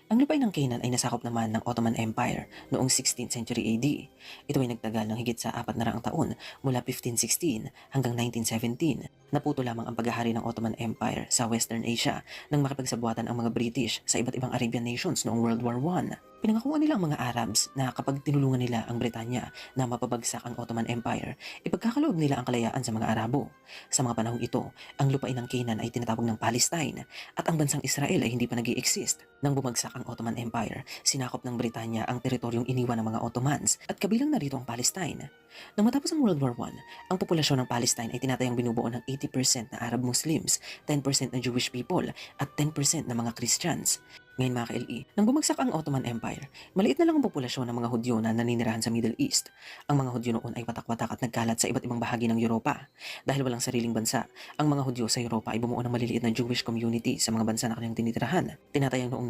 Ang lupain ng Canaan ay nasakop naman ng Ottoman Empire noong 16th century AD. Ito ay nagtagal ng higit sa 400 taon mula 1516 hanggang 1917. Naputo lamang ang paghahari ng Ottoman Empire sa Western Asia nang makipagsabuatan ang mga British sa iba't ibang Arabian nations noong World War I. Pinangakuan nila ang mga Arabs na kapag tinulungan nila ang Britanya na mapabagsak ang Ottoman Empire, ipagkakaloob nila ang kalayaan sa mga Arabo. Sa mga panahong ito, ang lupain ng Canaan ay tinatawag ng Palestine at ang bansang Israel ay hindi pa nag-i-exist. Nang bumagsak ang Ottoman Empire, sinakop ng Britanya ang teritoryong iniwan ng mga Ottomans at kabilang narito ang Palestine. Nang matapos ang World War I, ang populasyon ng Palestine ay tinatayang binubuo ng 80% na Arab Muslims, 10% na Jewish people at 10% na mga Christians. Ngayon mga ka-LE, nang bumagsak ang Ottoman Empire, maliit na lang ang populasyon ng mga Hudyo na naninirahan sa Middle East. Ang mga Hudyo noon ay watak-watak at nagkalat sa iba't ibang bahagi ng Europa. Dahil walang sariling bansa, ang mga Hudyo sa Europa ay bumuo ng maliliit na Jewish community sa mga bansa na kanilang tinitirahan. Tinatayang noong